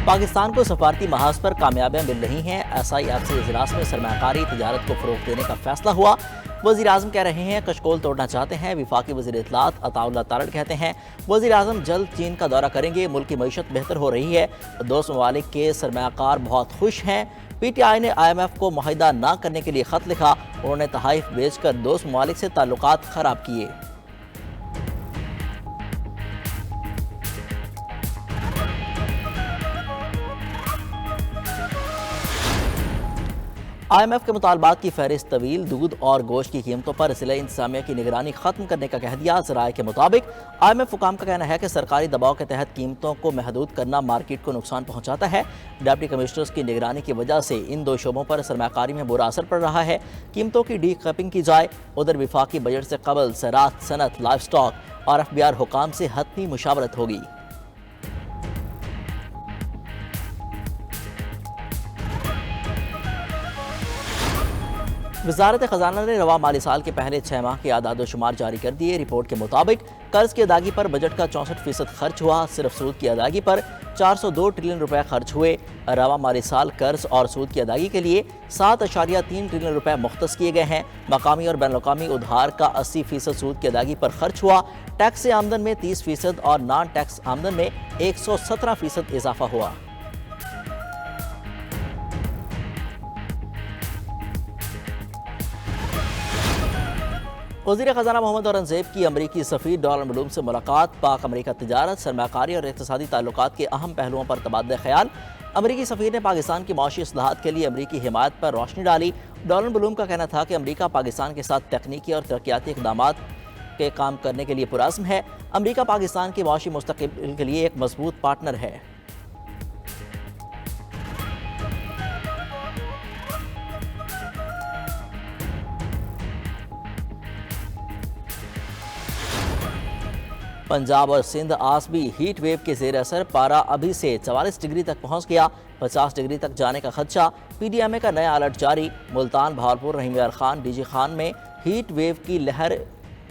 पाकिस्तान को सफारती महाज पर कामयाबियां मिल रही हैं। SIF से इजलास में सरमाकारी तजारत को फरोग देने का फैसला हुआ। वज़ीर आज़म कह रहे हैं कशकोल तोड़ना चाहते हैं। विफाकी वज़ीर इत्तलात अताउल्लाह तारड़ कहते हैं वज़ीर आज़म जल्द चीन का दौरा करेंगे। मुल्क की मईशत बेहतर हो रही है। दोस्त ममालिक के सरमाकार बहुत खुश हैं। PTI ने IMF को मुआहिदा न करने के लिए ख़त लिखा। उन्होंने तहाइफ भेजकर दोस्त ममालिक से ताल्लुकात ख़राब किए। IMF के मुतालबात की फहरिस्त तवील। दूध और गोश्त की कीमतों पर ज़िला इंतजामिया की निगरानी खत्म करने का कह दिया। ज़राए के मुताबिक IMF हुकाम का कहना है कि सरकारी दबाव के तहत कीमतों को महदूद करना मार्केट को नुकसान पहुंचाता है। डिप्टी कमिश्नर्स की निगरानी की वजह से इन दो शोबों पर सरमाकारी में बुरा असर पड़ रहा है। कीमतों की डी कैपिंग की जाए। उधर विफाकी बजट से कबल ज़राअत, सनत, लाइफ स्टॉक और FBR हुकाम से हतमी मुशावरत होगी। वजारत खजाना ने रवा माली साल के पहले 6 माह के आदाद शुमार जारी कर दिए। रिपोर्ट के मुताबिक कर्ज की अदायगी पर बजट का 64% खर्च हुआ। सिर्फ सूद की अदायगी पर 402 ट्रिलियन रुपए खर्च हुए। रवा माली साल कर्ज और सूद की अदायगी के लिए 7.3 ट्रिलियन रुपए मुख्तस किए गए हैं। मकामी और बैनुल-अक़वामी उधार का 80% सूद की अदायगी पर खर्च हुआ। टैक्स से आमदन में 30% और नॉन टैक्स आमदन में 117% इजाफा हुआ। वज़ीर ख़ज़ाना मोहम्मद औरंगज़ेब की अमरीकी सफ़ीर डोनाल्ड मलूम से मुलाकात। पाक अमरीका तजारत, सरमाकारी और इक़्तिसादी ताल्लुकात के अहम पहलुओं पर तबादला ख्याल। अमरीकी सफ़ीर ने पाकिस्तान की माशी इस्लाहात के लिए अमरीकी हिमायत पर रोशनी डाली। डोनाल्ड मलूम का कहना था कि अमरीका पाकिस्तान के साथ तकनीकी और तरक्याती इक़दामात के काम करने के लिए पुरअज़्म है। अमरीका पाकिस्तान के माशी मुस्तक़बिल के लिए एक मजबूत पार्टनर है। पंजाब और सिंध आसमी हीट वेव के जेर असर। पारा अभी से 44 डिग्री तक पहुंच गया। 50 डिग्री तक जाने का खदशा। PDMA का नया अलर्ट जारी। मुल्तान, भावलपुर, रहीम यार खान, DG खान में हीट वेव की लहर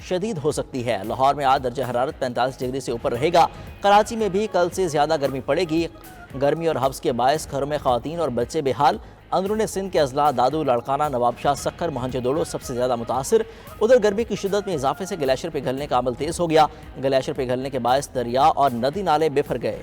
शदीद हो सकती है। लाहौर में आज दर्जा हरारत 45 डिग्री से ऊपर रहेगा। कराची में भी कल से ज़्यादा गर्मी पड़ेगी। गर्मी और हब्स के बायस घरों में ख़वातीन और बच्चे बेहाल। अंदरूनी सिंध के अजला दादू, लाड़काना, नवाबशाह, सक्खर, मोहनजोदड़ो सबसे ज़्यादा मुतासर। उधर गर्मी की शिद्दत में इजाफे से ग्लेशियर पिघलने का अमल तेज़ हो गया। ग्लेशियर पिघलने के बायस दरिया और नदी नाले बेफर गए।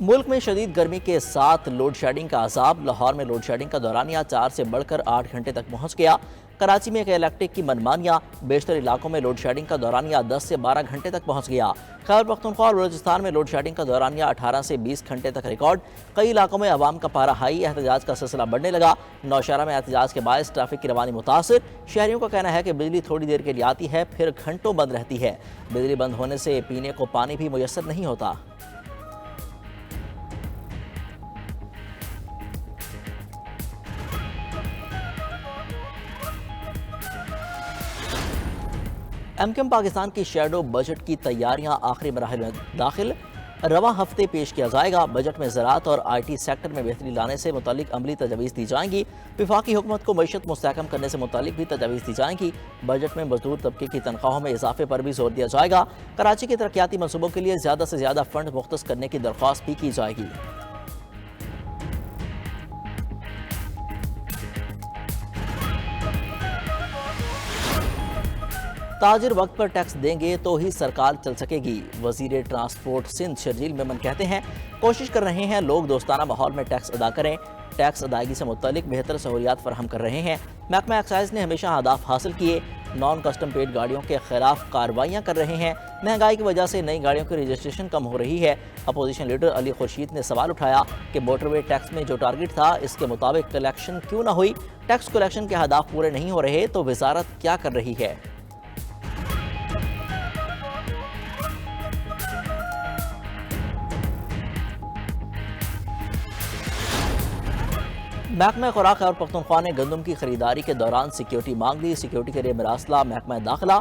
मुल्क में शदीद गर्मी के साथ लोड शेडिंग का अजाब। लाहौर में लोड शेडिंग का दौरानिया 4 से बढ़कर 8 घंटे तक पहुंच गया। कराची में इलेक्ट्रिक की मनमानियाँ। बेशतर इलाकों में लोड शेडिंग का दौरानिया 10 से 12 घंटे तक पहुंच गया। खैबर पख्तूनख्वा और बलूचिस्तान में लोड शेडिंग का दौरानिया 18 से 20 घंटे तक रिकॉर्ड। कई इलाकों में अवाम का पारा हाई। एहतजाज का सिलसिला बढ़ने लगा। नौशहरा में एहतजाज के बायस ट्रैफिक की रवानी मुतासर। शहरियों का कहना है कि बिजली थोड़ी देर के लिए आती है, फिर घंटों बंद रहती है। बिजली बंद होने से पीने को पानी भी मुयस्सर नहीं होता। MKM पाकिस्तान की शेडो बजट की तैयारियां आखिरी मराहिल में दाखिल। रवा हफ्ते पेश किया जाएगा। बजट में ज़राअत और IT सेक्टर में बेहतरी लाने से मुतालिक अमली तजावीज़ दी जाएंगी। विफाकी हुकूमत को मईशत मुस्तहकम करने से मुतालिक भी तजावीज़ दी जाएंगी। बजट में मजदूर तबके की तनख्वाहों में इजाफे पर भी जोर दिया जाएगा। कराची के तरक्याती मनसूबों के लिए ज़्यादा से ज़्यादा फंड मुख्तस करने की दरख्वास्त भी की जाएगी। ताजिर वक्त पर टैक्स देंगे तो ही सरकार चल सकेगी। वजीर ट्रांसपोर्ट सिंध शर्जील मेमन कहते हैं कोशिश कर रहे हैं लोग दोस्ताना माहौल में टैक्स अदा करें। टैक्स अदायगी से मुतालिक बेहतर सहूलियात फराहम कर रहे हैं। महकमा एक्साइज ने हमेशा अहदाफ हासिल किए। नॉन कस्टम पेड गाड़ियों के खिलाफ कार्रवाइयाँ कर रहे हैं। महंगाई की वजह से नई गाड़ियों की रजिस्ट्रेशन कम हो रही है। अपोजिशन लीडर अली खुर्शीद ने सवाल उठाया कि मोटरवे टैक्स में जो टारगेट था इसके मुताबिक कलेक्शन क्यों ना हुई। टैक्स कलेक्शन के अहदाफ पूरे नहीं हो रहे तो वजारत क्या कर रही है। महकमा खुराक और पख्तूनख्वा ने गंदम की खरीदारी के दौरान सिक्योरिटी मांग ली। सिक्योरिटी के लिए मरासला महकमा दाखिला।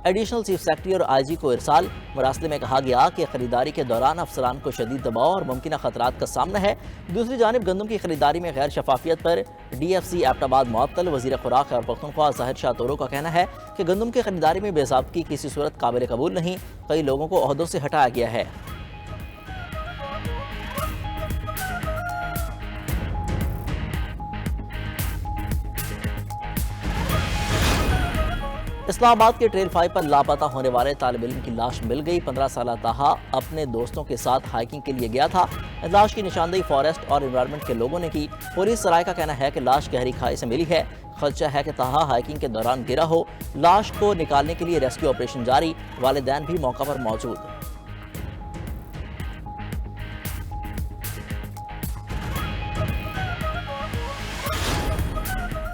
एडिशनल चीफ सेक्रेटरी और IG को इरसाल। मरासले में कहा गया कि खरीदारी के दौरान अफसरान को शदीद दबाव और मुमकिन खतरात का सामना है। दूसरी जानिब गंदम की खरीदारी में गैर शफाफियत पर DFC एबटाबाद मुअत्तल। वज़ीर खुराक और पख्तूनख्वा ज़ाहिर शाह तोरो का कहना है कि गंदम की खरीदारी में बेज़ाब्तगी किसी सूरत काबिल कबूल नहीं, कई लोगों को ओहदों से हटाया गया है। इस्लामाबाद के ट्रेल 5 पर लापता होने वाले तालिब इल्म की लाश मिल गई। 15 साल ताहा अपने दोस्तों के साथ हाइकिंग के लिए गया था। लाश की निशानदेही फॉरेस्ट और एनवायरनमेंट के लोगों ने की। पुलिस सराय का कहना है कि लाश गहरी खाई से मिली है। खदशा है कि ताहा हाइकिंग के दौरान गिरा हो। लाश को निकालने के लिए रेस्क्यू ऑपरेशन जारी, वालिदैन भी मौका पर मौजूद।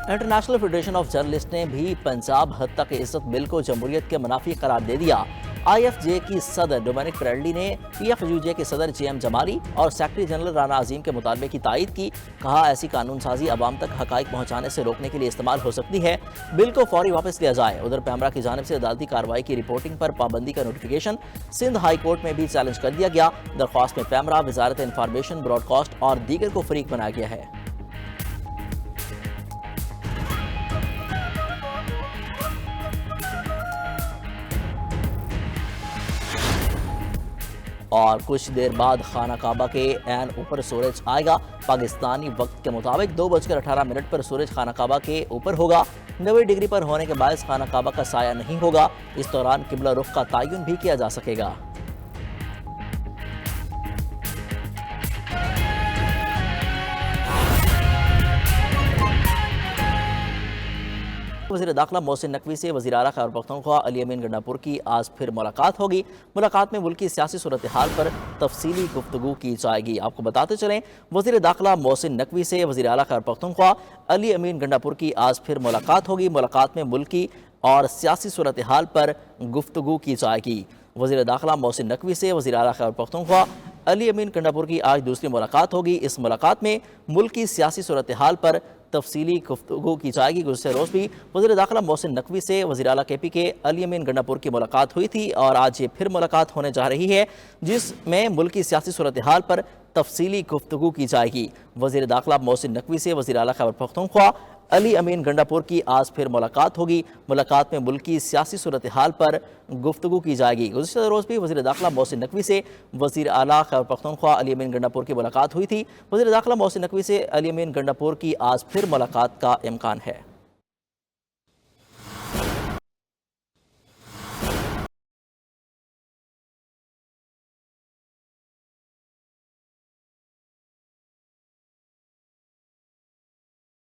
इंटरनेशनल फेडरेशन ऑफ जर्नलिस्ट ने भी पंजाब हद तक इज्जत बिल को जमहूरियत के मुनाफी करार दे दिया। IFJ की सदर डोमिनिक फ्रेडली ने PFUJ के सदर JM जमाली और सेक्रेटरी जनरल राना अजीम के मुतालबे की तायद की। कहा ऐसी कानून साजी अवाम तक हकाइक पहुँचाने से रोकने के लिए इस्तेमाल हो सकती है। बिल को फौरी वापस लिया जाए। उधर पैमरा की जानिब से अदालती कार्रवाई की रिपोर्टिंग पर पाबंदी का नोटिफिकेशन सिंध हाई कोर्ट में भी चैलेंज कर दिया गया। दरख्वास्त में पैमरा, वजारत इंफॉर्मेशन, ब्रॉडकास्ट और दीगर को फरीक बनाया गया है। और कुछ देर बाद खाना काबा के ऐन ऊपर सूरज आएगा। पाकिस्तानी वक्त के मुताबिक 2:18 पर सूरज खाना काबा के ऊपर होगा। 90 डिग्री पर होने के बायस खाना काबा का साया नहीं होगा। इस दौरान किबला रुख का तयन भी किया जा सकेगा। वज़ीर दाखिला मोहसिन नकवी से वज़ीर आला खैबर पख्तूनख्वा अली अमीन गंडापुर की आज फिर मुलाकात होगी। मुलाकात में मुल्क की सियासी सूरत हाल पर तफसीली गुफ्तगू की जाएगी। आपको बताते चलें, वज़ीर दाखिला मोहसिन नकवी से वज़ीर आला खैबर पख्तूनख्वा अली अमीन गंडापुर की आज फिर मुलाकात होगी। मुलाकात में मुल्क की और सियासी सूरत हाल पर गुफ्तगू की जाएगी। वज़ीर दाखिला मोहसिन नकवी से वज़ीर आला खैबर पख्तूनख्वा अली अमीन गंडापुर की आज दूसरी मुलाकात होगी। इस मुलाकात में मुल्क की सियासी सूरत हाल पर तफसीली गुफ्तगू की जाएगी। गुज़श्ते रोज़ भी वज़ीर दाखिला मोहसिन नकवी से वज़ीर आला KP के अली अमीन गंडापुर की मुलाकात हुई थी और आज ये फिर मुलाकात होने जा रही है, जिसमें मुल्क की सियासी सूरत हाल पर तफसीली गुफ्तगू की जाएगी। वज़ीर दाखिला मोहसिन नकवी से वज़ीर आला खैबर पख्तूनख्वा अली अमीन गंडापुर की आज फिर मुलाकात होगी। मुलाकात में मुल्क की सियासी सूरत हाल पर गुफ्तगू की जाएगी। गुज़श्ते रोज़ भी वज़ीर दाखिला मोहसिन नकवी से वज़ीर आला खैबर पख्तूनख्वा अली अमीन गंडापुर की मुलाकात हुई थी। वज़ीर दाखिला मोहसिन नकवी से अली अमीन गंडापुर की आज फिर मुलाकात का इम्कान है।